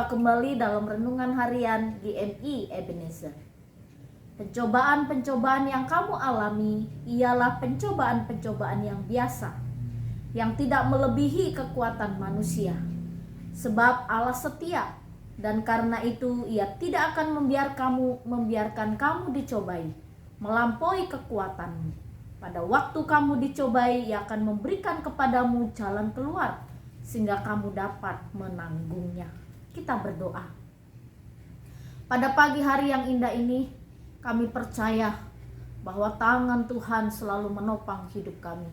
Berjumpa kembali dalam renungan harian GMI Ebenezer. Pencobaan-pencobaan yang kamu alami ialah pencobaan-pencobaan yang biasa, yang tidak melebihi kekuatan manusia. Sebab Allah setia, dan karena itu Ia tidak akan membiarkan kamu dicobai melampaui kekuatanmu. Pada waktu kamu dicobai, Ia akan memberikan kepadamu jalan keluar, sehingga kamu dapat menanggungnya. Kita berdoa. Pada pagi hari yang indah ini, kami percaya bahwa tangan Tuhan selalu menopang hidup kami.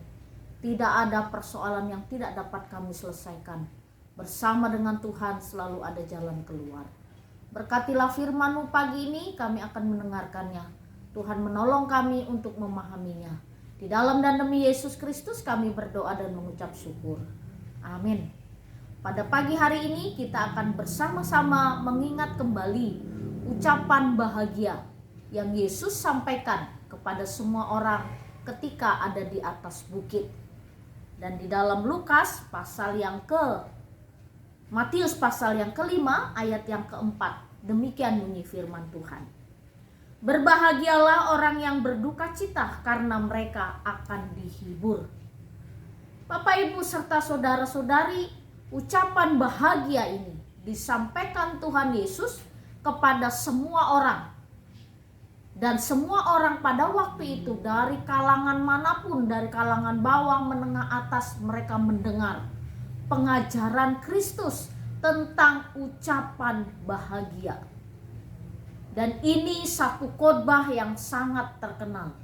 Tidak ada persoalan yang tidak dapat kami selesaikan. Bersama dengan Tuhan selalu ada jalan keluar. Berkatilah firman-Mu pagi ini, kami akan mendengarkannya. Tuhan menolong kami untuk memahaminya. Di dalam dan demi Yesus Kristus kami berdoa dan mengucap syukur. Amin. Pada pagi hari ini kita akan bersama-sama mengingat kembali ucapan bahagia yang Yesus sampaikan kepada semua orang ketika ada di atas bukit. Dan di dalam Matius pasal yang kelima ayat yang keempat, demikian bunyi firman Tuhan. Berbahagialah orang yang berduka cita karena mereka akan dihibur. Bapak, Ibu, serta saudara-saudari, ucapan bahagia ini disampaikan Tuhan Yesus kepada semua orang. Dan semua orang pada waktu itu, dari kalangan manapun, dari kalangan bawah, menengah, atas, mereka mendengar pengajaran Kristus tentang ucapan bahagia. Dan ini satu khotbah yang sangat terkenal.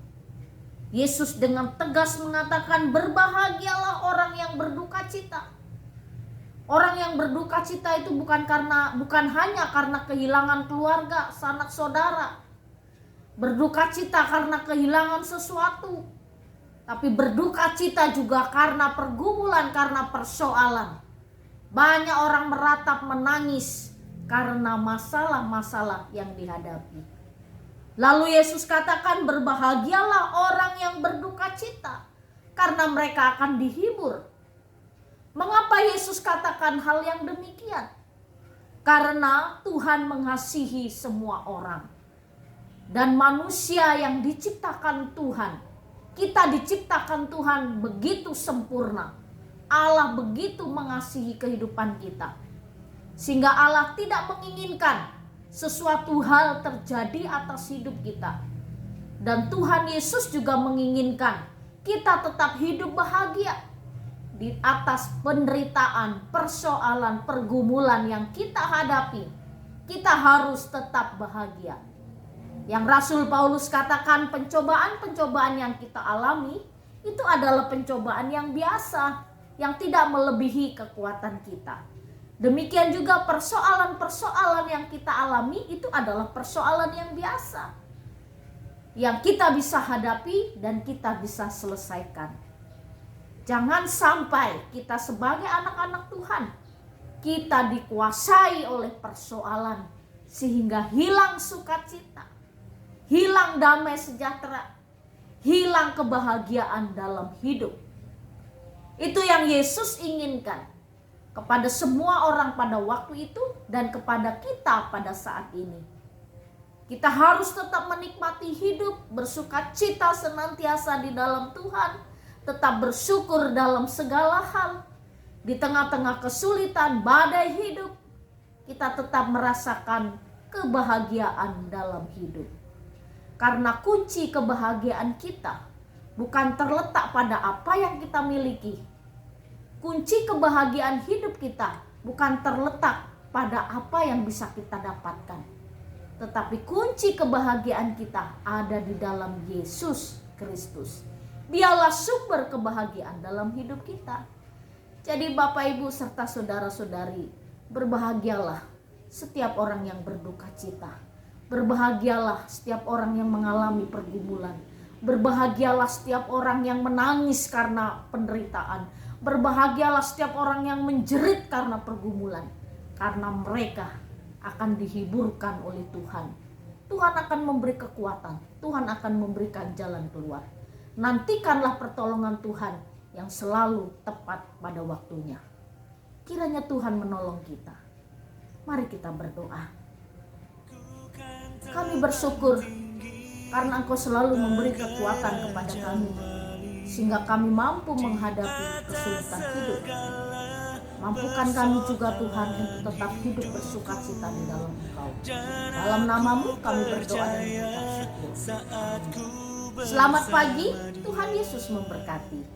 Yesus dengan tegas mengatakan, berbahagialah orang yang berduka cita. Orang yang berduka cita itu bukan hanya karena kehilangan keluarga, sanak saudara. Berduka cita karena kehilangan sesuatu. Tapi berduka cita juga karena pergumulan, karena persoalan. Banyak orang meratap menangis karena masalah-masalah yang dihadapi. Lalu Yesus katakan, berbahagialah orang yang berduka cita karena mereka akan dihibur. Mengapa Yesus katakan hal yang demikian? Karena Tuhan mengasihi semua orang. Dan manusia yang diciptakan Tuhan, kita diciptakan Tuhan begitu sempurna. Allah begitu mengasihi kehidupan kita, sehingga Allah tidak menginginkan sesuatu hal terjadi atas hidup kita. Dan Tuhan Yesus juga menginginkan kita tetap hidup bahagia di atas penderitaan, persoalan, pergumulan yang kita hadapi. Kita harus tetap bahagia. Yang Rasul Paulus katakan, pencobaan-pencobaan yang kita alami itu adalah pencobaan yang biasa, yang tidak melebihi kekuatan kita. Demikian juga persoalan-persoalan yang kita alami itu adalah persoalan yang biasa, yang kita bisa hadapi dan kita bisa selesaikan. Jangan sampai kita sebagai anak-anak Tuhan, kita dikuasai oleh persoalan sehingga hilang sukacita, hilang damai sejahtera, hilang kebahagiaan dalam hidup. Itu yang Yesus inginkan kepada semua orang pada waktu itu dan kepada kita pada saat ini. Kita harus tetap menikmati hidup, bersukacita senantiasa di dalam Tuhan, tetap bersyukur dalam segala hal. Di tengah-tengah kesulitan, badai hidup, kita tetap merasakan kebahagiaan dalam hidup. Karena kunci kebahagiaan kita bukan terletak pada apa yang kita miliki. Kunci kebahagiaan hidup kita bukan terletak pada apa yang bisa kita dapatkan. Tetapi kunci kebahagiaan kita ada di dalam Yesus Kristus. Dialah sumber kebahagiaan dalam hidup kita. Jadi Bapak, Ibu, serta saudara-saudari, berbahagialah setiap orang yang berduka cita. Berbahagialah setiap orang yang mengalami pergumulan. Berbahagialah setiap orang yang menangis karena penderitaan. Berbahagialah setiap orang yang menjerit karena pergumulan. Karena mereka akan dihiburkan oleh Tuhan. Tuhan akan memberi kekuatan. Tuhan akan memberikan jalan keluar. Nantikanlah pertolongan Tuhan yang selalu tepat pada waktunya. Kiranya Tuhan menolong kita. Mari kita berdoa. Kami bersyukur karena Engkau selalu memberi kekuatan kepada kami, sehingga kami mampu menghadapi kesulitan hidup. Mampukan kami juga Tuhan untuk tetap hidup bersukacita di dalam Engkau. Dalam nama-Mu kami berdoa dan mengucap syukur. Selamat pagi, Tuhan Yesus memberkati.